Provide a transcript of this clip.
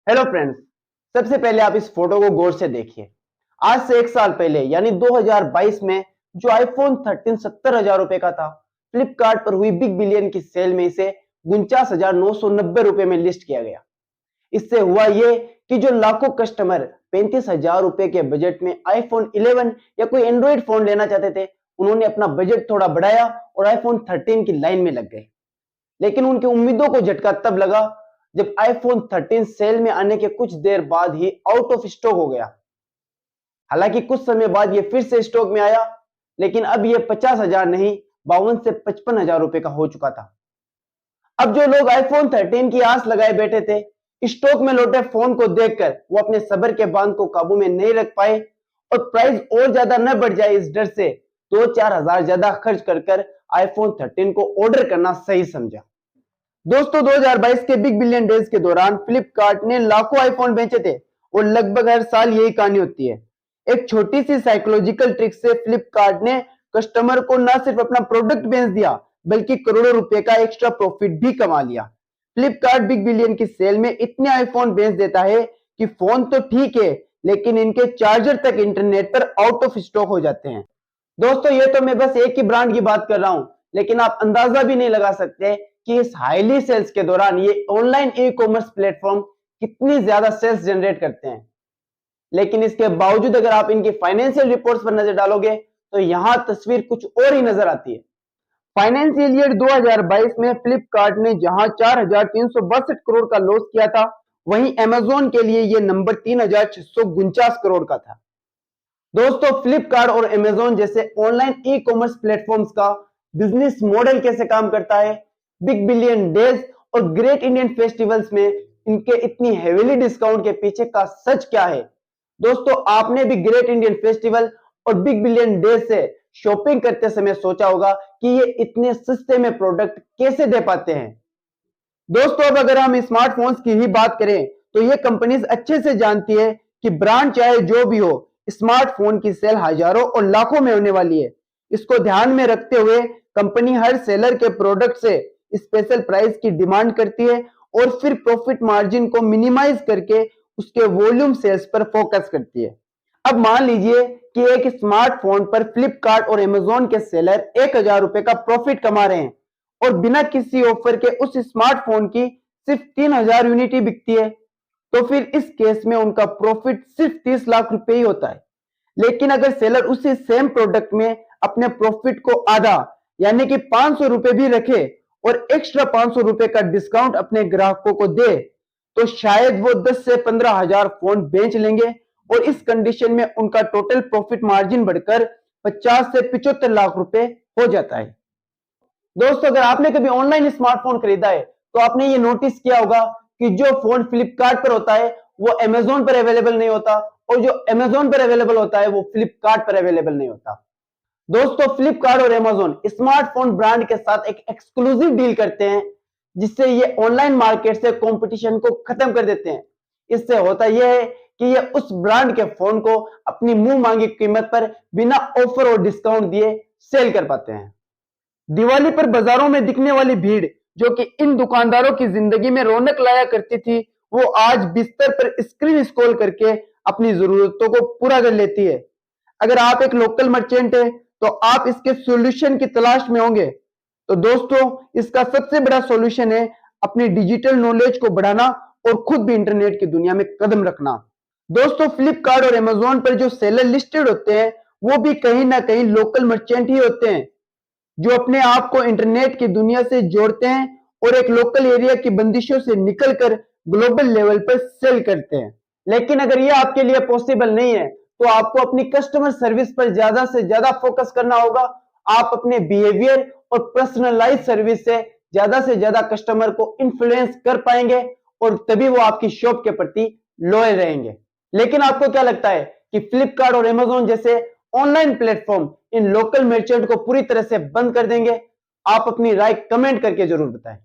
Hello friends. सबसे पहले आप इस फोटो को गौर से देखिए। आज से एक साल पहले यानी 2022 में जो आईफोन 13 70,000 रुपए का था, फ्लिपकार्ट पर हुई बिग बिलियन की सेल में इसे 49,990 रुपए में लिस्ट किया गया। इससे हुआ ये कि जो लाखों कस्टमर 35,000 रुपए के बजट में आईफोन 11 या कोई एंड्रॉइड फोन लेना चाहते थे, उन्होंने अपना बजट थोड़ा बढ़ाया और आईफोन 13 की लाइन में लग गए। लेकिन उनकी उम्मीदों को झटका तब लगा जब आईफोन 13 सेल में आने के कुछ देर बाद ही आउट ऑफ स्टॉक हो गया। हालांकि कुछ समय बाद ये फिर से स्टॉक में आया, लेकिन अब ये 50,000 नहीं 52 से 55,000 रुपए का हो चुका था। अब जो लोग आईफोन 13 की आस लगाए बैठे थे, स्टॉक में लौटे फोन को देखकर वो अपने सब्र के बांध को काबू में नहीं रख पाए और प्राइस और ज्यादा न बढ़ जाए इस डर से 2-4 हजार ज्यादा खर्च कर आईफोन 13 को ऑर्डर करना सही समझा। दोस्तों, 2022 के बिग बिलियन डेज के दौरान फ्लिपकार्ट ने लाखों आईफोन बेचे थे और लगभग हर साल यही कहानी होती है। एक छोटी सी साइकोलॉजिकल ट्रिक से फ्लिपकार्ट ने कस्टमर को न सिर्फ अपना प्रोडक्ट बेच दिया बल्कि करोड़ों रुपए का एक्स्ट्रा प्रॉफिट भी कमा लिया। फ्लिपकार्ट बिग बिलियन की सेल में इतने आईफोन बेच देता है कि फोन तो ठीक है, लेकिन इनके चार्जर तक इंटरनेट पर आउट ऑफ स्टॉक हो जाते हैं। दोस्तों, ये तो मैं बस एक ही ब्रांड की बात कर रहा हूं, लेकिन आप अंदाजा भी नहीं लगा सकते कि इस हाईली सेल्स के दौरान ये ऑनलाइन ई कॉमर्स प्लेटफॉर्म कितनी ज्यादा सेल्स जनरेट करते हैं। लेकिन इसके बावजूद अगर आप इनकी फाइनेंशियल रिपोर्ट्स पर नजर डालोगे तो यहां तस्वीर कुछ और ही नजर आती है। फाइनेंशियल ईयर 2022 में फ्लिपकार्ट ने जहां 4,362 करोड़ का लॉस किया था, वहीं अमेजोन के लिए यह नंबर 3,649 करोड़ का था। दोस्तों, फ्लिपकार्ट और अमेजोन जैसे ऑनलाइन ई कॉमर्स प्लेटफॉर्म्स का बिजनेस मॉडल कैसे काम करता है, बिग बिलियन डेज और ग्रेट इंडियन फेस्टिवल्स में इनके इतनी हेवीली डिस्काउंट के पीछे का सच क्या है। दोस्तों, आपने भी ग्रेट इंडियन फेस्टिवल और बिग बिलियन डेज से शॉपिंग करते समय सोचा होगा कि ये इतने सस्ते में प्रोडक्ट कैसे दे पाते हैं। दोस्तों, अब अगर हम स्मार्टफोन्स की ही बात करें तो ये कंपनीज अच्छे से जानती है कि ब्रांड चाहे जो भी हो, स्मार्टफोन की सेल हजारों और लाखों में होने वाली है। इसको ध्यान में रखते हुए कंपनी हर सेलर के प्रोडक्ट से स्पेशल प्राइस की डिमांड करती है और फिर प्रॉफिट मार्जिन को मिनिमाइज करके उसके वॉल्यूम सेल्स पर फोकस करती है। अब मान लीजिए कि एक स्मार्टफोन पर फ्लिपकार्ट और अमेजोन के सेलर 1,000 रुपए का प्रॉफिट कमा रहे हैं और बिना किसी ऑफर के उस स्मार्टफोन की सिर्फ 3,000 यूनिट ही बिकती है, तो फिर इस केस में उनका प्रॉफिट सिर्फ 30 लाख रुपए ही होता है। लेकिन अगर सेलर उसी सेम प्रोडक्ट में अपने प्रॉफिट को आधा यानी कि 500 रुपए भी रखे और एक्स्ट्रा 500 रुपए का डिस्काउंट अपने ग्राहकों को दे, तो शायद वो 10 से 15,000 फोन बेच लेंगे और इस कंडीशन में उनका टोटल प्रॉफिट मार्जिन बढ़कर 50 से 75 लाख रुपए हो जाता है। दोस्तों, अगर आपने कभी ऑनलाइन स्मार्टफोन खरीदा है तो आपने ये नोटिस किया होगा कि जो फोन फ्लिपकार्ट पर होता है वो अमेजोन पर अवेलेबल नहीं होता और जो अमेजोन पर अवेलेबल होता है वो फ्लिपकार्ट पर अवेलेबल नहीं होता। दोस्तों, फ्लिपकार्ट और अमेजोन स्मार्टफोन ब्रांड के साथ एक एक्सक्लूसिव डील करते हैं जिससे ये ऑनलाइन मार्केट से कंपटीशन को खत्म कर देते हैं। इससे होता यह है कि ये उस ब्रांड के फोन को अपनी मुंह मांगी कीमत पर बिना ऑफर और डिस्काउंट दिए सेल कर पाते हैं। दिवाली पर बाजारों में दिखने वाली भीड़ जो कि इन दुकानदारों की जिंदगी में रौनक लाया करती थी, वो आज बिस्तर पर स्क्रीन स्क्रॉल करके अपनी जरूरतों को पूरा कर लेती है। अगर आप एक लोकल मर्चेंट है तो आप इसके सॉल्यूशन की तलाश में होंगे। तो दोस्तों, इसका सबसे बड़ा सॉल्यूशन है अपनी डिजिटल नॉलेज को बढ़ाना और खुद भी इंटरनेट की दुनिया में कदम रखना। दोस्तों, फ्लिपकार्ट और अमेजोन पर जो सेलर लिस्टेड होते हैं वो भी कहीं ना कहीं लोकल मर्चेंट ही होते हैं जो अपने आप को इंटरनेट की दुनिया से जोड़ते हैं और एक लोकल एरिया की बंदिशों से निकलकर ग्लोबल लेवल पर सेल करते हैं। लेकिन अगर ये आपके लिए पॉसिबल नहीं है तो आपको अपनी कस्टमर सर्विस पर ज्यादा से ज्यादा फोकस करना होगा। आप अपने बिहेवियर और पर्सनलाइज सर्विस से ज्यादा कस्टमर को इन्फ्लुएंस कर पाएंगे और तभी वो आपकी शॉप के प्रति लॉयल रहेंगे। लेकिन आपको क्या लगता है कि फ्लिपकार्ट और अमेजोन जैसे ऑनलाइन प्लेटफॉर्म इन लोकल मर्चेंट को पूरी तरह से बंद कर देंगे? आप अपनी राय कमेंट करके जरूर बताएं।